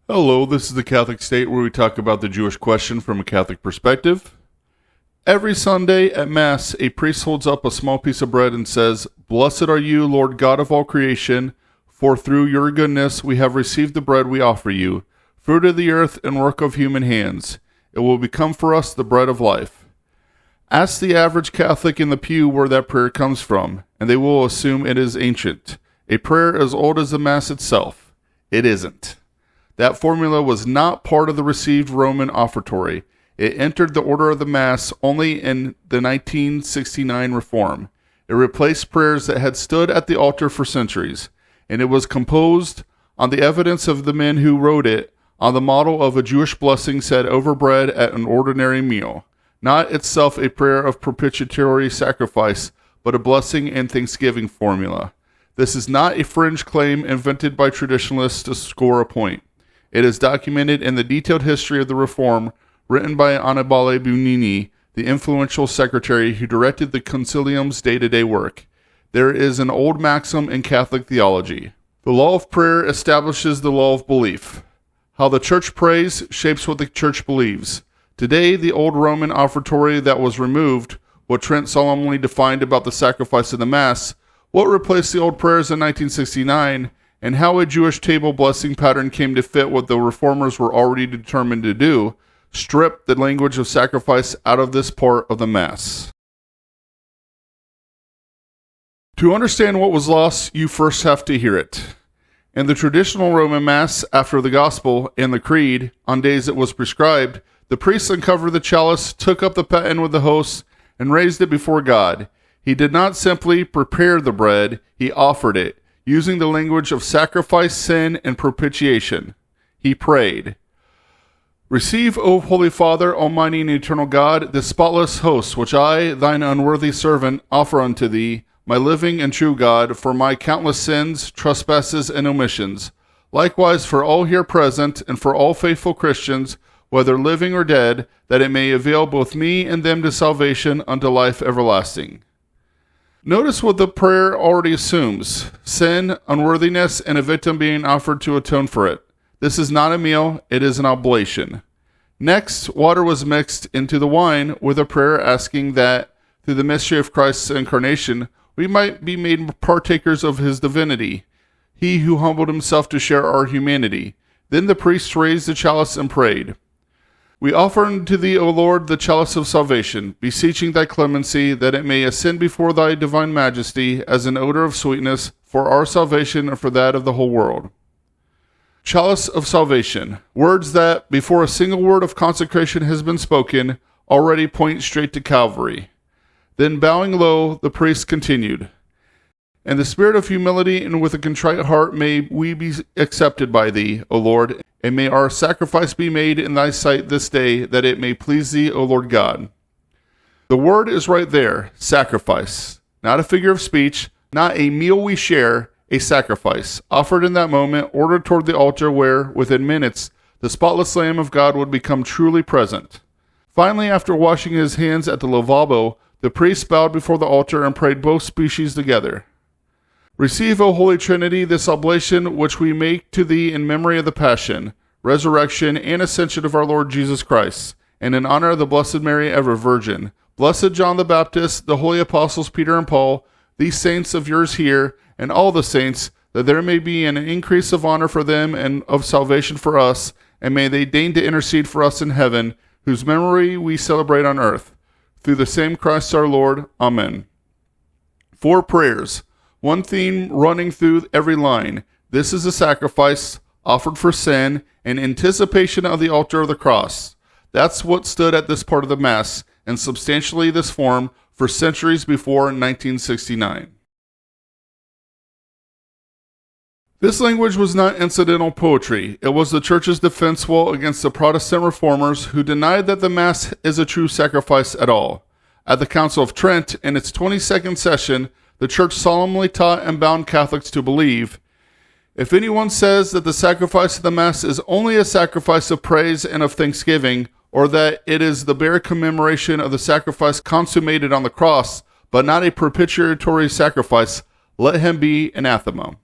Hello, this is the Catholic State, where we talk about the Jewish question from a Catholic perspective. Every Sunday at Mass, a priest holds up a small piece of bread and says, "Blessed are you, Lord God of all creation, for through your goodness we have received the bread we offer you, fruit of the earth and work of human hands. It will become for us the bread of life." Ask the average Catholic in the pew where that prayer comes from, and they will assume it is ancient, a prayer as old as the Mass itself. It isn't. That formula was not part of the received Roman Offertory. It entered the order of the Mass only in the 1969 Reform. It replaced prayers that had stood at the altar for centuries, and it was composed on the evidence of the men who wrote it on the model of a Jewish blessing said over bread at an ordinary meal, not itself a prayer of propitiatory sacrifice, but a blessing and thanksgiving formula. This is not a fringe claim invented by traditionalists to score a point. It is documented in the detailed history of the Reform written by Annibale Bugnini, the influential secretary who directed the Consilium's day-to-day work. There is an old maxim in Catholic theology. The law of prayer establishes the law of belief. How the Church prays shapes what the Church believes. Today, the old Roman Offertory that was removed, what Trent solemnly defined about the sacrifice of the Mass, what replaced the old prayers in 1969, and how a Jewish table blessing pattern came to fit what the Reformers were already determined to do, stripped the language of sacrifice out of this part of the Mass. To understand what was lost, you first have to hear it. In the traditional Roman Mass, after the Gospel and the Creed, on days it was prescribed, the priest uncovered the chalice, took up the paten with the host, and raised it before God. He did not simply prepare the bread, he offered it, using the language of sacrifice, sin, and propitiation. He prayed, "Receive, O Holy Father, Almighty and Eternal God, this spotless host, which I, thine unworthy servant, offer unto thee, my living and true God, for my countless sins, trespasses, and omissions. Likewise for all here present, and for all faithful Christians, whether living or dead, that it may avail both me and them to salvation unto life everlasting." Notice what the prayer already assumes: sin, unworthiness, and a victim being offered to atone for it. This is not a meal, it is an oblation. Next, water was mixed into the wine with a prayer asking that, through the mystery of Christ's incarnation, we might be made partakers of his divinity, he who humbled himself to share our humanity. Then the priest raised the chalice and prayed, "We offer unto thee, O Lord, the chalice of salvation, beseeching thy clemency, that it may ascend before thy divine majesty as an odor of sweetness for our salvation and for that of the whole world." Chalice of salvation, words that, before a single word of consecration has been spoken, already point straight to Calvary. Then bowing low, the priest continued, "In the spirit of humility and with a contrite heart may we be accepted by thee, O Lord, and may our sacrifice be made in thy sight this day, that it may please thee, O Lord God." The word is right there, sacrifice. Not a figure of speech, not a meal we share, a sacrifice, offered in that moment, ordered toward the altar where, within minutes, the spotless Lamb of God would become truly present. Finally, after washing his hands at the lavabo, the priest bowed before the altar and prayed both species together. "Receive, O Holy Trinity, this oblation which we make to thee in memory of the passion, resurrection, and ascension of our Lord Jesus Christ, and in honor of the Blessed Mary, ever Virgin, Blessed John the Baptist, the holy apostles Peter and Paul, these saints of yours here, and all the saints, that there may be an increase of honor for them and of salvation for us, and may they deign to intercede for us in heaven, whose memory we celebrate on earth. Through the same Christ our Lord. Amen." 4 prayers. One theme running through every line. This is a sacrifice offered for sin in anticipation of the altar of the cross. That's what stood at this part of the Mass, and substantially this form, for centuries before 1969. This language was not incidental poetry. It was the Church's defense wall against the Protestant reformers who denied that the Mass is a true sacrifice at all. At the Council of Trent, in its 22nd session, the Church solemnly taught and bound Catholics to believe, "If anyone says that the sacrifice of the Mass is only a sacrifice of praise and of thanksgiving, or that it is the bare commemoration of the sacrifice consummated on the cross, but not a propitiatory sacrifice, let him be anathema."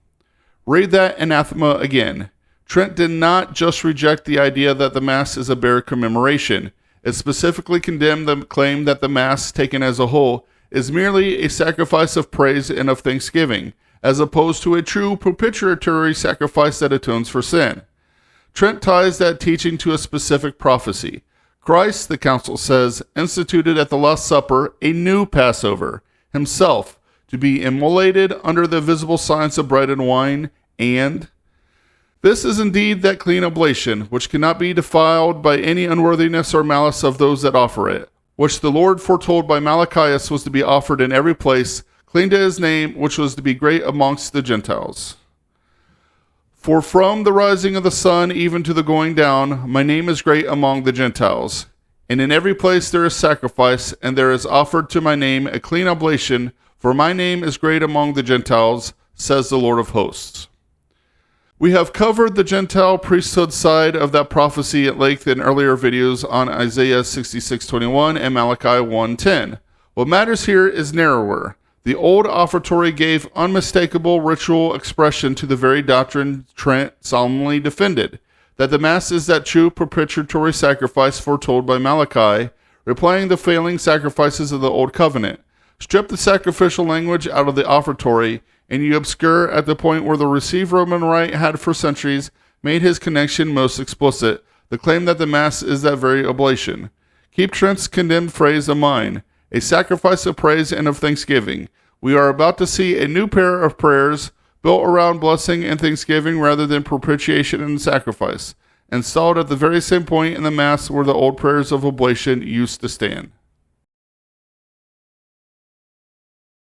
Read that anathema again. Trent did not just reject the idea that the Mass is a bare commemoration. It specifically condemned the claim that the Mass, taken as a whole, is merely a sacrifice of praise and of thanksgiving, as opposed to a true propitiatory sacrifice that atones for sin. Trent ties that teaching to a specific prophecy. Christ, the council says, instituted at the Last Supper a new Passover, himself, to be immolated under the visible signs of bread and wine, and this is indeed that clean oblation, which cannot be defiled by any unworthiness or malice of those that offer it, which the Lord foretold by Malachias was to be offered in every place, clean to his name, which was to be great amongst the Gentiles. For from the rising of the sun even to the going down, my name is great among the Gentiles. And in every place there is sacrifice, and there is offered to my name a clean oblation, for my name is great among the Gentiles, says the Lord of hosts. We have covered the Gentile priesthood side of that prophecy at length in earlier videos on Isaiah 66:21 and Malachi 1:10. What matters here is narrower. The old offertory gave unmistakable ritual expression to the very doctrine Trent solemnly defended, that the Mass is that true propitiatory sacrifice foretold by Malachi, replying the failing sacrifices of the Old Covenant. Strip the sacrificial language out of the offertory, and you obscure at the point where the received Roman Rite had for centuries made his connection most explicit, the claim that the Mass is that very oblation. Keep Trent's condemned phrase in mind, a sacrifice of praise and of thanksgiving. We are about to see a new pair of prayers built around blessing and thanksgiving rather than propitiation and sacrifice, installed at the very same point in the Mass where the old prayers of oblation used to stand.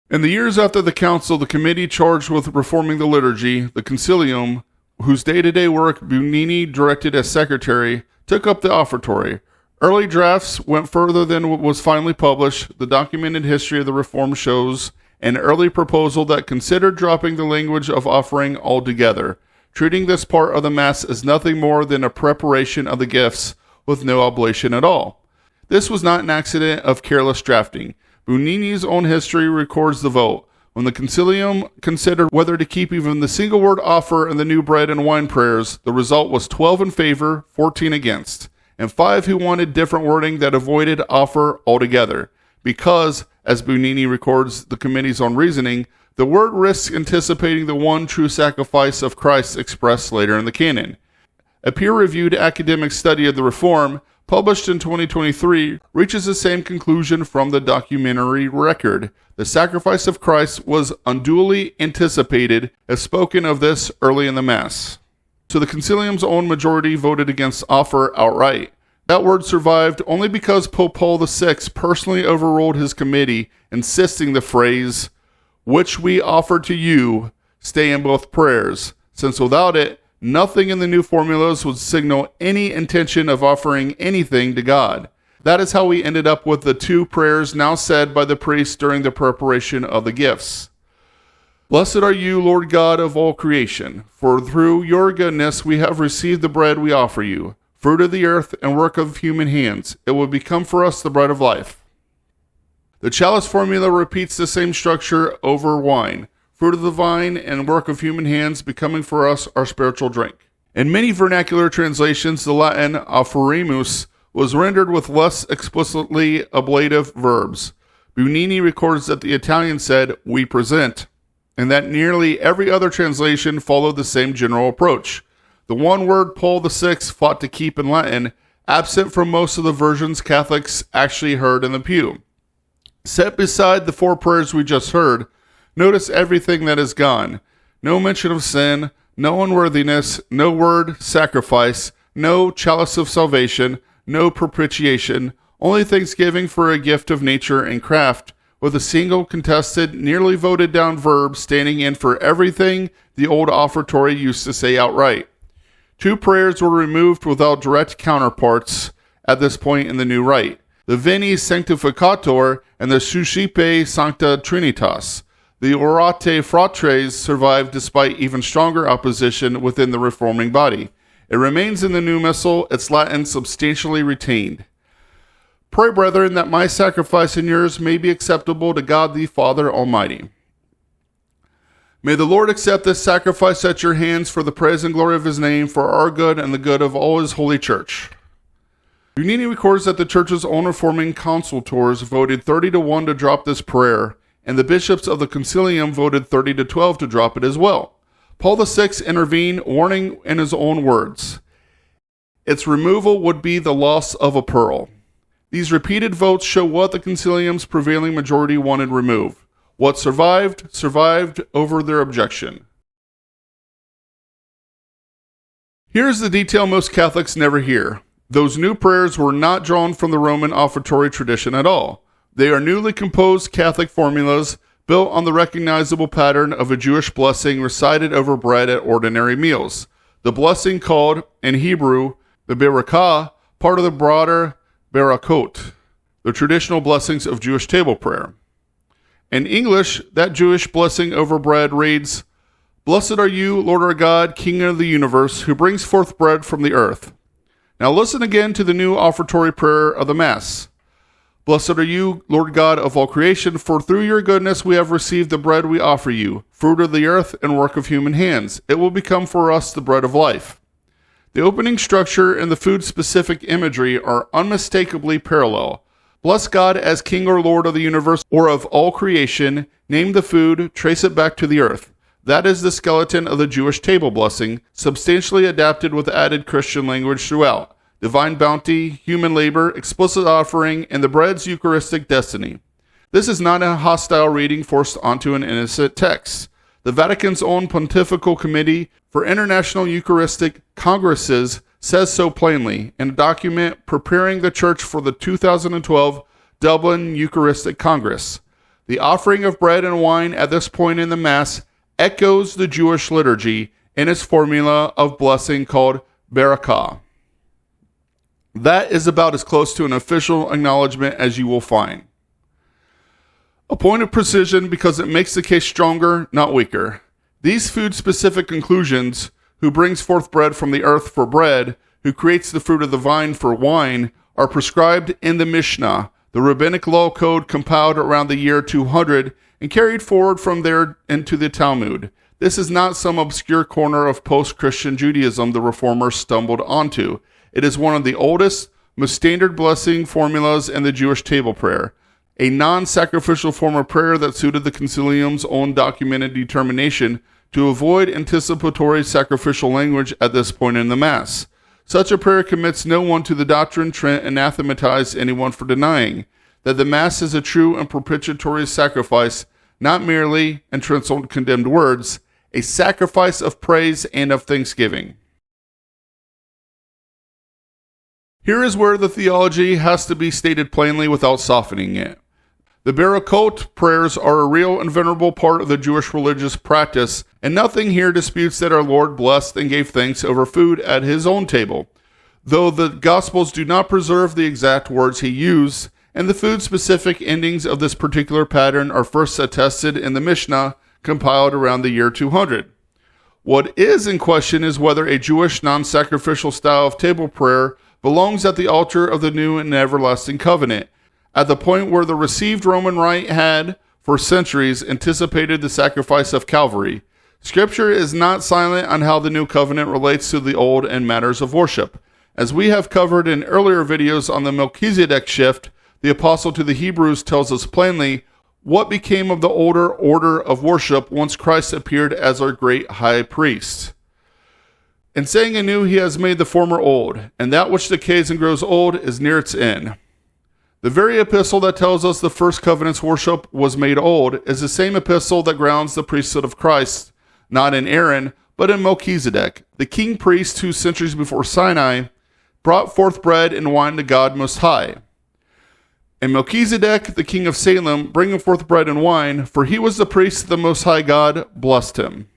In the years after the council, the committee charged with reforming the liturgy, the Consilium, whose day-to-day work Bugnini directed as secretary, took up the offertory. Early drafts went further than what was finally published. The documented history of the reform shows an early proposal that considered dropping the language of offering altogether, treating this part of the Mass as nothing more than a preparation of the gifts with no oblation at all. This was not an accident of careless drafting. Bugnini's own history records the vote. When the Consilium considered whether to keep even the single word offer in the new bread and wine prayers, the result was 12 in favor, 14 against, and 5 who wanted different wording that avoided offer altogether. Because, as Bugnini records the committee's own reasoning, the word risks anticipating the one true sacrifice of Christ expressed later in the canon. A peer-reviewed academic study of the reform, published in 2023, reaches the same conclusion from the documentary record. The sacrifice of Christ was unduly anticipated, as spoken of this early in the Mass. So the Consilium's own majority voted against offer outright. That word survived only because Pope Paul VI personally overruled his committee, insisting the phrase, "which we offer to you," stay in both prayers, since without it, nothing in the new formulas would signal any intention of offering anything to God. That is how we ended up with the 2 prayers now said by the priest during the preparation of the gifts. Blessed are you, Lord God of all creation, for through your goodness we have received the bread we offer you, fruit of the earth and work of human hands. It will become for us the bread of life. The chalice formula repeats the same structure over wine. Fruit of the vine and work of human hands becoming for us our spiritual drink. In many vernacular translations, the Latin offerimus was rendered with less explicitly ablative verbs. Bugnini records that the Italian said, "we present," and that nearly every other translation followed the same general approach. The one word Paul VI fought to keep in Latin, absent from most of the versions Catholics actually heard in the pew. Set beside the 4 prayers we just heard, notice everything that is gone. No mention of sin, no unworthiness, no word sacrifice, no chalice of salvation, no propitiation, only thanksgiving for a gift of nature and craft, with a single contested, nearly voted down verb standing in for everything the old offertory used to say outright. 2 prayers were removed without direct counterparts at this point in the new rite. The Veni Sanctificator and the Suscipe Sancta Trinitas. The Orate Fratres survived despite even stronger opposition within the reforming body. It remains in the new missal, its Latin substantially retained. Pray, brethren, that my sacrifice and yours may be acceptable to God the Father Almighty. May the Lord accept this sacrifice at your hands for the praise and glory of his name, for our good and the good of all his holy church. Unini records that the church's own reforming consultors voted 30-1 to drop this prayer, and the bishops of the Consilium voted 30-12 to drop it as well. Paul VI intervened, warning in his own words, its removal would be the loss of a pearl. These repeated votes show what the Consilium's prevailing majority wanted removed. What survived over their objection. Here's the detail most Catholics never hear. Those new prayers were not drawn from the Roman Offertory tradition at all. They are newly composed Catholic formulas built on the recognizable pattern of a Jewish blessing recited over bread at ordinary meals. The blessing called, in Hebrew, the Berakoth, part of the broader Berakoth, the traditional blessings of Jewish table prayer. In English, that Jewish blessing over bread reads, Blessed are you, Lord our God, King of the universe, who brings forth bread from the earth. Now listen again to the new offertory prayer of the Mass. Blessed are you, Lord God of all creation, for through your goodness we have received the bread we offer you, fruit of the earth and work of human hands. It will become for us the bread of life. The opening structure and the food-specific imagery are unmistakably parallel. Bless God as King or Lord of the universe or of all creation, name the food, trace it back to the earth. That is the skeleton of the Jewish table blessing, substantially adapted with added Christian language throughout. Divine bounty, human labor, explicit offering, and the bread's Eucharistic destiny. This is not a hostile reading forced onto an innocent text. The Vatican's own Pontifical Committee for International Eucharistic Congresses says so plainly in a document preparing the Church for the 2012 Dublin Eucharistic Congress. The offering of bread and wine at this point in the Mass echoes the Jewish liturgy in its formula of blessing called Berakoth. That is about as close to an official acknowledgement as you will find. A point of precision because it makes the case stronger, not weaker. These food-specific conclusions, who brings forth bread from the earth for bread, who creates the fruit of the vine for wine, are prescribed in the Mishnah, the rabbinic law code compiled around the year 200 and carried forward from there into the Talmud. This is not some obscure corner of post-Christian Judaism the reformers stumbled onto. It is one of the oldest, most standard blessing formulas in the Jewish table prayer, a non-sacrificial form of prayer that suited the Consilium's own documented determination to avoid anticipatory sacrificial language at this point in the Mass. Such a prayer commits no one to the doctrine Trent anathematized anyone for denying, that the Mass is a true and propitiatory sacrifice, not merely, in Trent's own condemned words, a sacrifice of praise and of thanksgiving. Here is where the theology has to be stated plainly without softening it. The Berakoth prayers are a real and venerable part of the Jewish religious practice, and nothing here disputes that our Lord blessed and gave thanks over food at his own table, though the Gospels do not preserve the exact words he used, and the food-specific endings of this particular pattern are first attested in the Mishnah, compiled around the year 200. What is in question is whether a Jewish non-sacrificial style of table prayer belongs at the altar of the new and everlasting covenant, at the point where the received Roman Rite had, for centuries, anticipated the sacrifice of Calvary. Scripture is not silent on how the new covenant relates to the old in matters of worship. As we have covered in earlier videos on the Melchisedech shift, the apostle to the Hebrews tells us plainly what became of the older order of worship once Christ appeared as our great high priest. In saying anew, he has made the former old, and that which decays and grows old is near its end. The very epistle that tells us the first covenant's worship was made old is the same epistle that grounds the priesthood of Christ, not in Aaron, but in Melchisedech, the king priest who centuries before Sinai brought forth bread and wine to God Most High. And Melchisedech, the king of Salem, bringing forth bread and wine, for he was the priest of the Most High God, blessed him.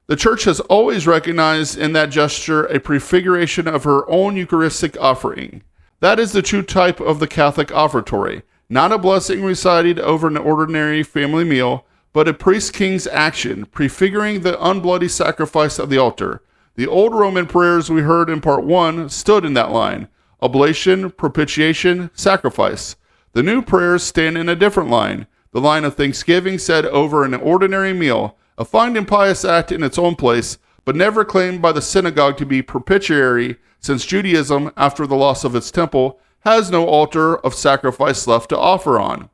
The Church has always recognized in that gesture a prefiguration of her own Eucharistic offering. That is the true type of the Catholic offertory, not a blessing recited over an ordinary family meal, but a priest-king's action, prefiguring the unbloody sacrifice of the altar. The old Roman prayers we heard in part 1 stood in that line: oblation, propitiation, sacrifice. The new prayers stand in a different line. The line of thanksgiving said over an ordinary meal, a fine and pious act in its own place, but never claimed by the synagogue to be propitiatory, since Judaism, after the loss of its temple, has no altar of sacrifice left to offer on.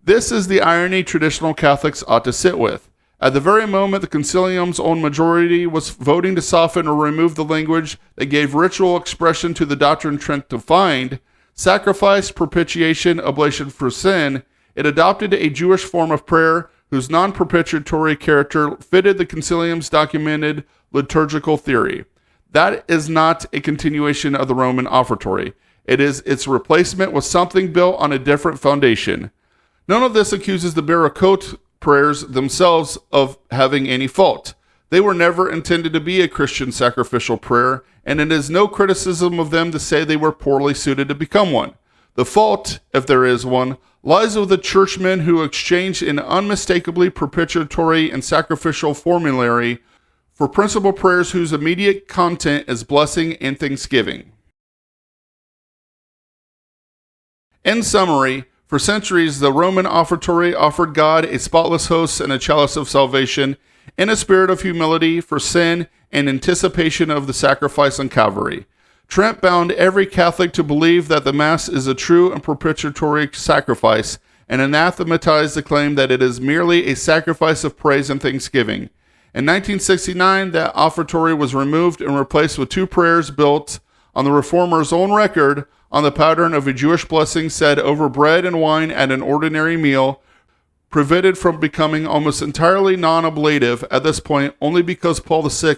This is the irony traditional Catholics ought to sit with. At the very moment the Consilium's own majority was voting to soften or remove the language that gave ritual expression to the doctrine Trent defined, sacrifice, propitiation, oblation for sin, it adopted a Jewish form of prayer whose non-propitiatory character fitted the Consilium's documented liturgical theory. That is not a continuation of the Roman Offertory. It is its replacement with something built on a different foundation. None of this accuses the Berakoth prayers themselves of having any fault. They were never intended to be a Christian sacrificial prayer, and it is no criticism of them to say they were poorly suited to become one. The fault, if there is one, lies with the churchmen who exchanged an unmistakably propitiatory and sacrificial formulary for principal prayers whose immediate content is blessing and thanksgiving. In summary, for centuries, the Roman Offertory offered God a spotless host and a chalice of salvation in a spirit of humility for sin and anticipation of the sacrifice on Calvary. Trent bound every Catholic to believe that the Mass is a true and propitiatory sacrifice and anathematized the claim that it is merely a sacrifice of praise and thanksgiving. In 1969, that offertory was removed and replaced with two prayers built on the Reformer's own record on the pattern of a Jewish blessing said over bread and wine at an ordinary meal, prevented from becoming almost entirely non-oblative at this point only because Paul VI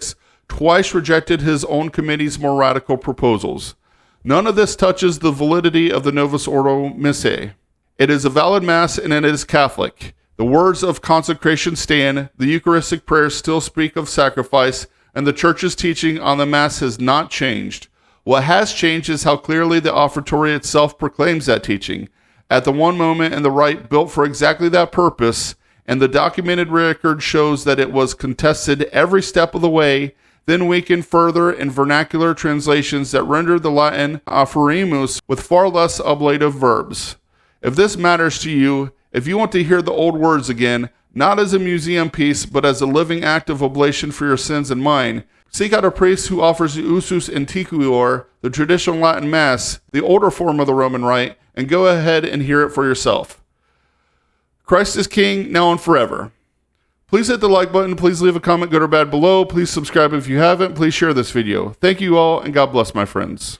twice rejected his own committee's more radical proposals. None of this touches the validity of the Novus Ordo Missae. It is a valid Mass and it is Catholic. The words of consecration stand, the Eucharistic prayers still speak of sacrifice, and the Church's teaching on the Mass has not changed. What has changed is how clearly the offertory itself proclaims that teaching. At the one moment in the Rite built for exactly that purpose, and the documented record shows that it was contested every step of the way, then weakened further in vernacular translations that rendered the Latin offerimus with far less ablative verbs. If this matters to you, if you want to hear the old words again, not as a museum piece, but as a living act of oblation for your sins and mine, seek out a priest who offers the usus antiquior, the traditional Latin Mass, the older form of the Roman Rite, and go ahead and hear it for yourself. Christ is King, now and forever. Please hit the like button. Please leave a comment, good or bad, below. Please subscribe if you haven't. Please share this video. Thank you all, and God bless, my friends.